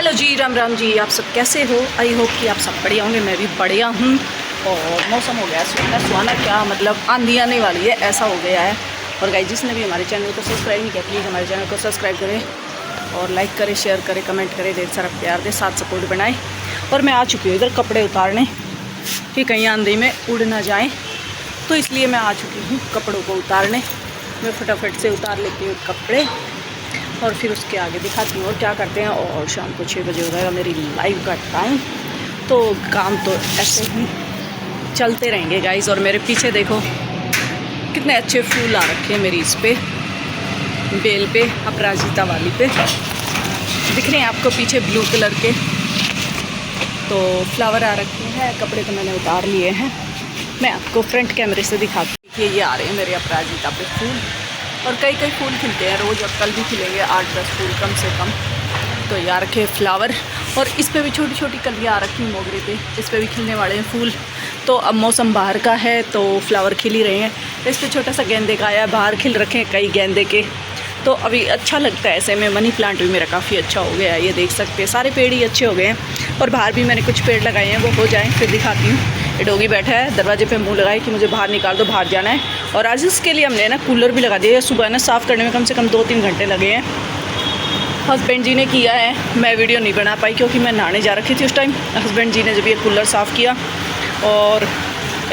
Hello जी, राम राम जी। आप सब कैसे हो? आई होप कि आप सब बढ़िया होंगे। मैं भी बढ़िया हूँ। और मौसम हो गया सुहाना सुहाना, क्या मतलब आंधी आने वाली है, ऐसा हो गया है। और गाइस, जिसने भी हमारे चैनल को सब्सक्राइब नहीं किया प्लीज़ हमारे चैनल को सब्सक्राइब करें और लाइक करें, शेयर करें, कमेंट करें, ढेर सारा प्यार दे, साथ सपोर्ट बनाए। और मैं आ चुकी हूँ इधर कपड़े उतारने कि कहीं आंधी में उड़ ना जाएँ, तो इसलिए मैं आ चुकी हूँ कपड़ों को उतारने। मैं फटाफट से उतार लेती हूँ कपड़े और फिर उसके आगे दिखाती हूँ और क्या करते हैं। और शाम को 6 बजे हो जाएगा मेरी लाइव का टाइम, तो काम तो ऐसे ही चलते रहेंगे गाइस। और मेरे पीछे देखो कितने अच्छे फूल आ रखे हैं मेरी इस पे बेल पे, अपराजिता वाली पे दिख रहे हैं आपको पीछे ब्लू कलर के, तो फ्लावर आ रखे हैं। कपड़े तो मैंने उतार लिए हैं। मैं आपको फ्रंट कैमरे से दिखाती हूँ कि ये आ रहे हैं मेरे अपराजिता पे फूल। और कई कई फूल खिलते हैं रोज़, और कल भी खिलेंगे 8-10 फूल कम से कम। तो ये आ रखे फ्लावर, और इस पे भी छोटी छोटी कलियाँ आ रखी हैं मोगरे पे, इस पे भी खिलने वाले हैं फूल। तो अब मौसम बाहर का है तो फ्लावर खिल ही रहे हैं। इस पे छोटा सा गेंदे का आया, बाहर खिल रखे हैं कई गेंदे के, तो अभी अच्छा लगता है ऐसे में। मनी प्लांट भी मेरा काफ़ी अच्छा हो गया है, ये देख सकते हैं। सारे पेड़ ही अच्छे हो गए हैं। और बाहर भी मैंने कुछ पेड़ लगाए हैं, वो हो जाएँ फिर दिखाती हूँ। ये डॉगी बैठा है दरवाजे पे, मुंह लगाए कि मुझे बाहर निकाल दो, बाहर जाना है। और आज इसके लिए हमने ना कूलर भी लगा दिया है। सुबह ना साफ़ करने में कम से कम 2-3 घंटे लगे हैं। हस्बैंड जी ने किया है, मैं वीडियो नहीं बना पाई क्योंकि मैं नहाने जा रखी थी उस टाइम। हस्बैंड जी ने जब ये कूलर साफ़ किया और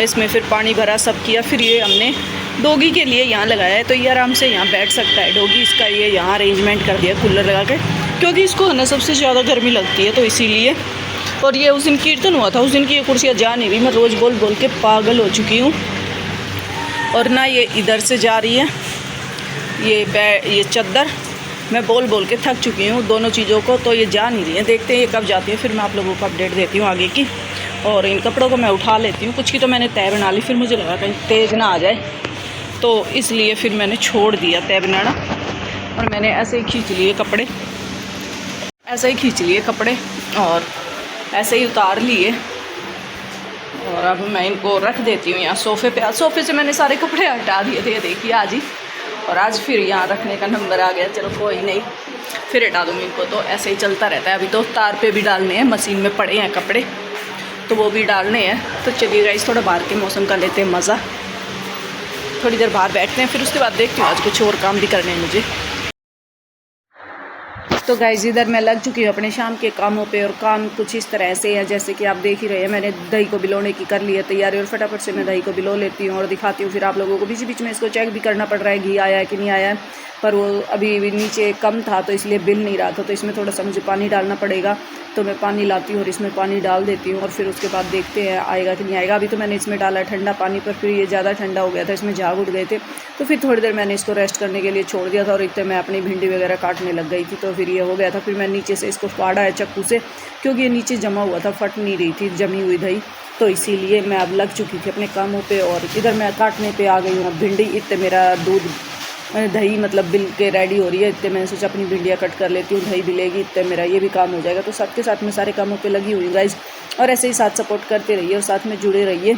इसमें फिर पानी भरा, सब किया, फिर ये हमने डॉगी के लिए यहाँ लगाया है। तो ये आराम से यहाँ बैठ सकता है डॉगी, इसका ये यहाँ अरेंजमेंट कर दिया कूलर लगा के, क्योंकि इसको ना सबसे ज़्यादा गर्मी लगती है, तो इसीलिए। और ये उस दिन कीर्तन हुआ था, उस दिन की ये कुर्सियाँ जा नहीं रही, मैं रोज़ बोल बोल के पागल हो चुकी हूँ। और ना ये इधर से जा रही है ये चद्दर, मैं बोल बोल के थक चुकी हूँ दोनों चीज़ों को, तो ये जा नहीं रही है। देखते हैं ये कब जाती है, फिर मैं आप लोगों को अपडेट देती हूँ आगे की। और इन कपड़ों को मैं उठा लेती हूँ, कुछ की तो मैंने तय बना ली, फिर मुझे लगा कहीं तेज़ ना आ जाए, तो इसलिए फिर मैंने छोड़ दिया तय बनाना। और मैंने ऐसे ही खींच लिए कपड़े, ऐसे ही खींच लिए कपड़े और ऐसे ही उतार लिए। और अब मैं इनको रख देती हूँ यहाँ सोफ़े पे। सोफ़े से मैंने सारे कपड़े हटा दिए थे, देखिए आज ही। और आज फिर यहाँ रखने का नंबर आ गया, चलो कोई नहीं, फिर हटा दूँगी इनको। तो ऐसे ही चलता रहता है। अभी तो तार पे भी डालने हैं, मशीन में पड़े हैं कपड़े, तो वो भी डालने हैं। तो चलिए गाइस, थोड़ा बाहर के मौसम का लेते हैं मज़ा। थोड़ी देर बाहर बैठते हैं, फिर उसके बाद देखती हूँ आज कुछ और काम भी करने हैं मुझे। तो गाइस, इधर मैं लग चुकी हूँ अपने शाम के कामों पे। और काम कुछ इस तरह से है जैसे कि आप देख ही रहे हैं, मैंने दही को बिलोने की कर ली है तैयारी, और फटाफट से मैं दही को बिलो लेती हूँ और दिखाती हूँ फिर आप लोगों को। बीच बीच में इसको चेक भी करना पड़ रहा है घी आया है कि नहीं आया है, पर वो अभी भी नीचे कम था तो इसलिए बिल नहीं रहा था। तो इसमें थोड़ा सा मुझे पानी डालना पड़ेगा, तो मैं पानी लाती हूँ और इसमें पानी डाल देती हूँ। और फिर उसके बाद देखते हैं आएगा कि नहीं आएगा। अभी तो मैंने इसमें डाला ठंडा पानी, पर फिर ये ज़्यादा ठंडा हो गया था, इसमें झाग उठ गए थे, तो फिर थोड़ी देर मैंने इसको रेस्ट करने के लिए छोड़ दिया था। और इतने मैं अपनी भिंडी वगैरह काटने लग गई थी, तो फिर ये हो गया था। फिर मैं नीचे से इसको फाड़ा है चाकू से, क्योंकि ये नीचे जमा हुआ था, फट नहीं रही थी जमी हुई दही, तो इसीलिए मैं अब लग चुकी थी अपने कामों पे। और इधर मैं काटने पे आ गई हूँ अब भिंडी। इतने मेरा दूध दही मतलब बिल के रेडी हो रही है, इतने मैंने सोचा अपनी भिंडियाँ कट कर लेती हूँ, दही भी लेगी, इतने मेरा ये भी काम हो जाएगा। तो सबके साथ में सारे कामों पे लगी हुई हूँ गाइज। और ऐसे ही साथ सपोर्ट करते रहिए और साथ में जुड़े रहिए।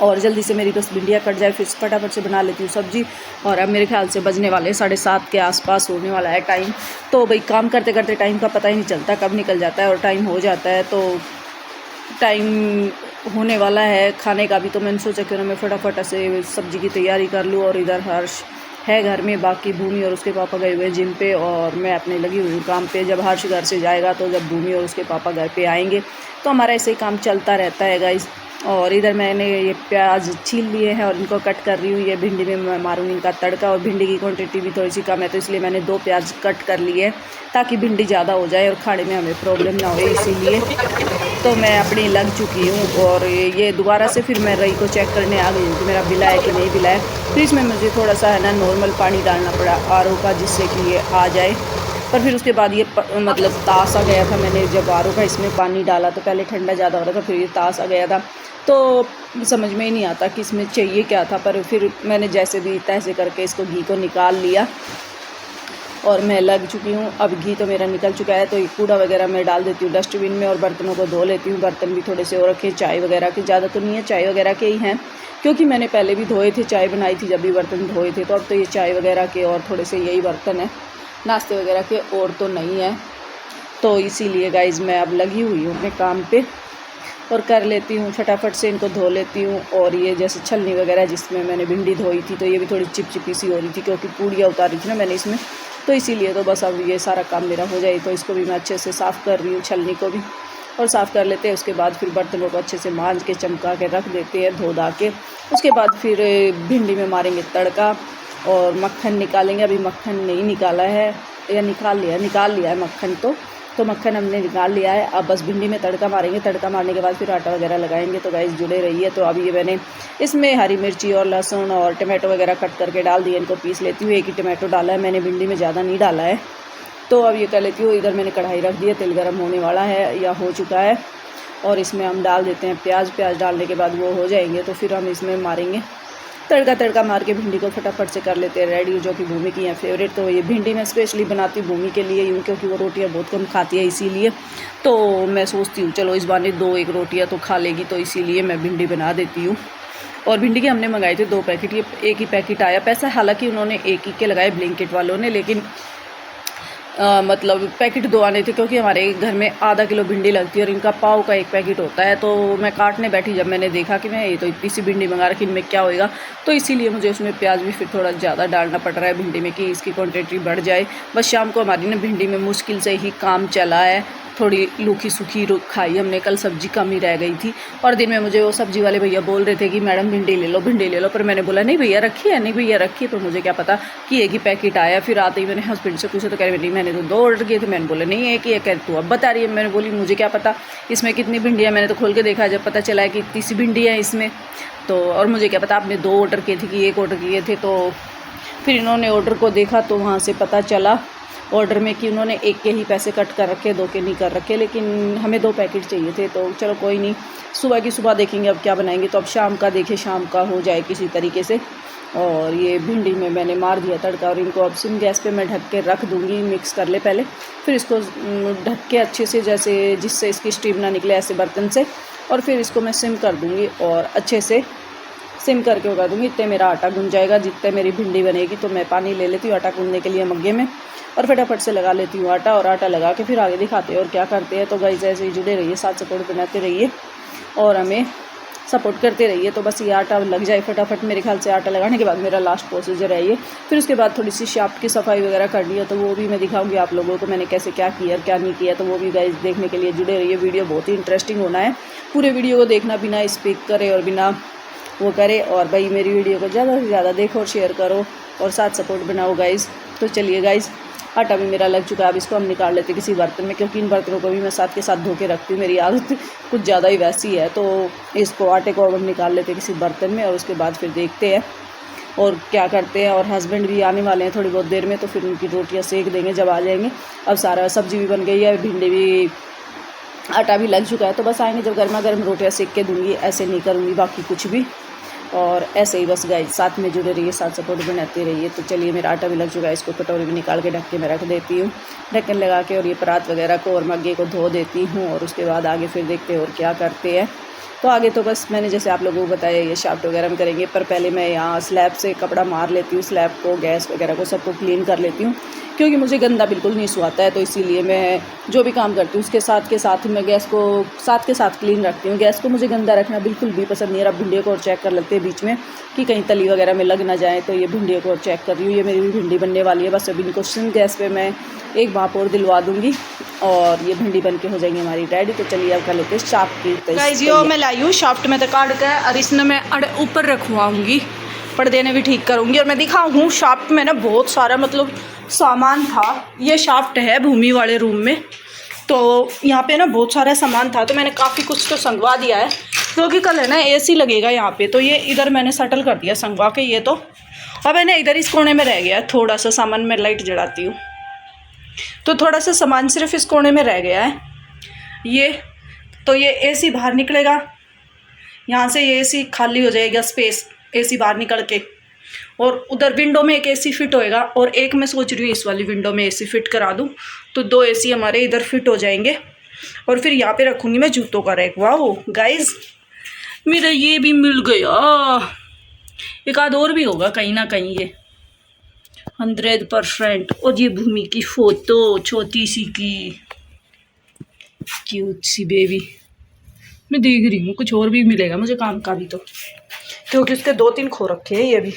और जल्दी से मेरी बस भिंडियाँ कट जाए, फिर फटाफट से बना लेती हूँ सब्जी। और अब मेरे ख्याल से बजने वाले 7:30 के आसपास होने वाला है टाइम। तो भाई काम करते करते टाइम का पता ही नहीं चलता कब निकल जाता है और टाइम हो जाता है। तो टाइम होने वाला है खाने का भी, तो मैंने सोचा क्यों ना मैं फटाफट से सब्ज़ी की तैयारी कर लूँ। और इधर हर्ष है घर में, बाकी भूमि और उसके पापा गए हुए जिम पे, और मैं अपने लगी हुई हूँ काम पे। जब हर्ष घर से जाएगा तो जब भूमि और उसके पापा घर पे आएंगे, तो हमारा ऐसे ही काम चलता रहता है गाइस। और इधर मैंने ये प्याज छील लिए हैं और इनको कट कर रही हूँ। ये भिंडी में मैं मारूँगी इनका तड़का, और भिंडी की क्वांटिटी भी थोड़ी सी कम है, तो इसलिए मैंने 2 प्याज कट कर लिए ताकि भिंडी ज़्यादा हो जाए और खाने में हमें प्रॉब्लम ना हो, इसीलिए। तो मैं अपनी लग चुकी हूँ। और ये दोबारा से फिर मैं रई को चेक करने आ गई हूँ कि मेरा बिला है कि नहीं बिला है। फिर इसमें मुझे थोड़ा सा है ना नॉर्मल पानी डालना पड़ा RO का, जिससे कि ये आ जाए। पर फिर उसके बाद ये मतलब तास आ गया था। मैंने जब RO का इसमें पानी डाला तो पहले ठंडा ज़्यादा हो रहा था, फिर ये तास आ गया था, तो समझ में ही नहीं आता कि इसमें चाहिए क्या था। पर फिर मैंने जैसे भी तैसे करके इसको घी को निकाल लिया और मैं लग चुकी हूँ। अब घी तो मेरा निकल चुका है, तो ये कूड़ा वगैरह मैं डाल देती हूँ डस्टबिन में और बर्तनों को धो लेती हूँ। बर्तन भी थोड़े से और रखे, चाय वगैरह के, ज़्यादा तो नहीं है, चाय वगैरह के ही हैं, क्योंकि मैंने पहले भी धोए थे, चाय बनाई थी जब भी बर्तन धोए थे। तो अब तो ये चाय वगैरह के और थोड़े से यही बर्तन है, नाश्ते वगैरह के और तो नहीं है। तो इसीलिए गाइज़ मैं अब लगी हुई हूँ अपने काम पे और कर लेती हूँ, फटाफट से इनको धो लेती हूँ। और ये जैसे छलनी वगैरह जिसमें मैंने भिंडी धोई थी तो ये भी थोड़ी चिपचिपी सी हो रही थी क्योंकि पूड़ियाँ उतारी थी ना मैंने इसमें, तो इसीलिए। तो बस अब ये सारा काम मेरा हो जाए तो इसको भी मैं अच्छे से साफ़ कर रही हूँ, छलनी को भी, और साफ़ कर लेते हैं। उसके बाद फिर बर्तनों को अच्छे से मांज के चमका के रख देते हैं धो धा के। उसके बाद फिर भिंडी में मारेंगे तड़का और मक्खन निकालेंगे। अभी मक्खन नहीं निकाला है, या निकाल लिया है मक्खन, तो मक्खन हमने निकाल लिया है। अब बस भिंडी में तड़का मारेंगे, तड़का मारने के बाद फिर आटा वगैरह लगाएंगे। तो गाइस जुड़े रहिए। तो अभी ये मैंने इसमें हरी मिर्ची और लहसुन और टमाटो वगैरह कट करके डाल दिए, इनको पीस लेती हूँ। एक ही टमाटो डाला है मैंने, भिंडी में ज़्यादा नहीं डाला है। तो अब ये कर लेती हूँ। इधर मैंने कढ़ाई रख दी है, तेल गर्म होने वाला है या हो चुका है, और इसमें हम डाल देते हैं प्याज डालने के बाद वो हो जाएंगे तो फिर हम इसमें मारेंगे तड़का मार के भिंडी को फटाफट से कर लेते हैं रेडी, जो कि भूमि की है फेवरेट। तो ये भिंडी मैं स्पेशली बनाती हूँ भूमि के लिए यूँ, क्योंकि वो रोटियाँ बहुत कम खाती है, इसीलिए। तो मैं सोचती हूँ चलो इस बार 2-1 रोटियाँ तो खा लेगी, तो इसीलिए मैं भिंडी बना देती हूँ। और भिंडी के हमने मंगाए थे 2 पैकेट, ये एक ही पैकेट आया। पैसा हालांकि उन्होंने एक ही के लगाए ब्लिंकिट वालों ने, लेकिन मतलब पैकेट 2 आने थे क्योंकि हमारे घर में आधा किलो भिंडी लगती है और इनका पाव का 1 पैकेट होता है। तो मैं काटने बैठी जब मैंने देखा कि मैं ये तो इतनी सी भिंडी मंगा रखी, इनमें क्या होएगा, तो इसीलिए मुझे उसमें प्याज भी फिर थोड़ा ज़्यादा डालना पड़ रहा है भिंडी में कि इसकी क्वांटिटी बढ़ जाए। बस शाम को हमारी ना भिंडी में मुश्किल से ही काम चला है, थोड़ी रूखी सूखी खाई हमने, कल सब्ज़ी कम ही रह गई थी। और दिन में मुझे वो सब्ज़ी वाले भैया बोल रहे थे कि मैडम भिंडी ले लो, पर मैंने बोला नहीं भैया रखिए, पर मुझे क्या पता कि एक ही पैकेट आया। फिर आते ही मैंने हस्बैंड से पूछा तो कह रहे नहीं मैंने तो 2 ऑर्डर किए थे। मैंने बोला नहीं एक ही है, कह तू अब बता रही है। मैंने बोली मुझे क्या पता इसमें कितनी भिंडी है, मैंने तो खोल के देखा, जब पता चला है कि इतनी सी भिंडी है इसमें। तो और मुझे क्या पता आपने 2 ऑर्डर किए थे कि 1 ऑर्डर किए थे। तो फिर इन्होंने ऑर्डर को देखा तो वहाँ से पता चला ऑर्डर में कि उन्होंने 1 के ही पैसे कट कर रखे, 2 के नहीं कर रखे, लेकिन हमें 2 पैकेट चाहिए थे। तो चलो कोई नहीं, सुबह की सुबह देखेंगे अब क्या बनाएंगे। तो अब शाम का देखें, शाम का हो जाए किसी तरीके से। और ये भिंडी में मैंने मार दिया तड़का और इनको अब सिम गैस पे मैं ढक के रख दूँगी, मिक्स कर ले पहले, फिर इसको ढक के अच्छे से, जैसे जिससे इसकी स्टीम ना निकले ऐसे बर्तन से, और फिर इसको मैं सिम कर दूँगी और अच्छे से सिम करके उगा दूँगी। इतने मेरा आटा गुन जाएगा, जितने मेरी भिंडी बनेगी। तो मैं पानी ले लेती हूँ आटा गूंदने के लिए मग्गे में, और फटाफट से लगा लेती हूँ आटा, और आटा लगा के फिर आगे दिखाते हैं और क्या करते हैं। तो गाइस ऐसे ही जुड़े रहिए, साथ सपोर्ट बनाते रहिए और हमें सपोर्ट करते रहिए। तो बस ये आटा लग जाए फटाफट। मेरे ख्याल से आटा लगाने के बाद मेरा लास्ट प्रोसीजर है ये। फिर उसके बाद थोड़ी सी शाफ्ट की सफाई वगैरह करनी है, तो वो भी मैं दिखाऊंगी आप लोगों को मैंने कैसे क्या किया और क्या नहीं किया। तो वो भी गाइस देखने के लिए जुड़े रहिए, वीडियो बहुत ही इंटरेस्टिंग होना है। पूरे वीडियो को देखना, बिना स्पीक करे और बिना वो करे, और भाई मेरी वीडियो को ज़्यादा से ज़्यादा देखो और शेयर करो और साथ सपोर्ट बनाओ गाइज़। तो चलिए गाइज़, आटा भी मेरा लग चुका है। अब इसको हम निकाल लेते हैं किसी बर्तन में, क्योंकि इन बर्तनों को भी मैं साथ के साथ धो के रखती हूँ, मेरी आदत कुछ ज़्यादा ही वैसी है। तो इसको आटे को अब हम निकाल लेते हैं किसी बर्तन में, और उसके बाद फिर देखते हैं और क्या करते हैं। और हस्बैंड भी आने वाले हैं थोड़ी बहुत देर में, तो फिर उनकी रोटियाँ सेक देंगे जब आ जाएंगे। अब सारा सब्ज़ी भी बन गई है, भिंडी भी, आटा भी लग चुका है। तो बस आएंगे जब गर्मा गर्म रोटियाँ सेक के दूँगी, ऐसे नहीं करूँगी बाकी कुछ भी। और ऐसे ही बस गाइस साथ में जुड़े रहिए, साथ सपोर्ट बनाते रहिए। तो चलिए मेरा आटा भी लग चुका है, इसको कटोरी में निकाल के ढक के मैं रख देती हूँ, ढक्कन लगा के, और ये परात वगैरह को और मग्गे को धो देती हूँ। और उसके बाद आगे फिर देखते हैं और क्या करते हैं। तो आगे तो बस मैंने जैसे आप लोगों को बताया ये शाफ्ट वगैरह में करेंगे, पर पहले मैं यहाँ स्लैब से कपड़ा मार लेती हूँ, स्लैब को, गैस वगैरह को सबको क्लीन कर लेती हूँ, क्योंकि मुझे गंदा बिल्कुल नहीं सुहाता है। तो इसीलिए मैं जो भी काम करती हूँ उसके साथ के साथ मैं गैस को साथ के साथ क्लीन रखती हूँ। गैस को मुझे गंदा रखना बिल्कुल भी पसंद नहीं है। अब भिंडियों को और चेक कर लेते हैं बीच में कि कहीं तली वगैरह में लग ना जाए। तो ये भिंडियों को और चेक कर रही हूँ, ये मेरी भी भिंडी बनने वाली है। बस अभी इनको सिम गैस पे मैं एक भाप और दिलवा दूँगी और ये भिंडी बन के हो जाएंगी हमारी रेडी। तो चलिए अब कर लेते हैं शाफ्ट की। गाइस यो मैं लाई हूँ शाफ्ट में तो काट कर, और इसमें मैं ऊपर रखवाऊँगी, पर्दे ने भी ठीक करूँगी। और मैं दिखाऊँ शाफ्ट में ना बहुत सारा मतलब सामान था। ये शाफ्ट है भूमि वाले रूम में, तो यहाँ पे ना बहुत सारा सामान था, तो मैंने काफ़ी कुछ तो संगवा दिया है, क्योंकि कल है ना एसी लगेगा यहाँ पे। तो ये इधर मैंने सेटल कर दिया संगवा के। ये तो अब है ना इधर इस कोने में रह गया है थोड़ा सा सामान, मैं लाइट जलाती हूँ तो थोड़ा सा सामान सिर्फ इस कोने में रह गया है। ये तो ये एसी बाहर निकलेगा यहाँ से, ये एसी खाली हो जाएगा स्पेस, एसी बाहर निकल के, और उधर विंडो में एक एसी फिट होएगा, और एक मैं सोच रही हूँ इस वाली विंडो में एसी फिट करा दूँ, तो 2 एसी हमारे इधर फिट हो जाएंगे। और फिर यहाँ पे रखूँगी मैं जूतों का रैक। वाह गाइज मेरा ये भी मिल गया, एक आध और भी होगा कहीं ना कहीं ये 100%। और ये भूमि की फ़ोटो छोटी सी की, क्यूट सी बेबी। मैं देख रही हूँ कुछ और भी मिलेगा मुझे काम का भी, तो क्योंकि उसके 2-3 खो रखे हैं ये भी।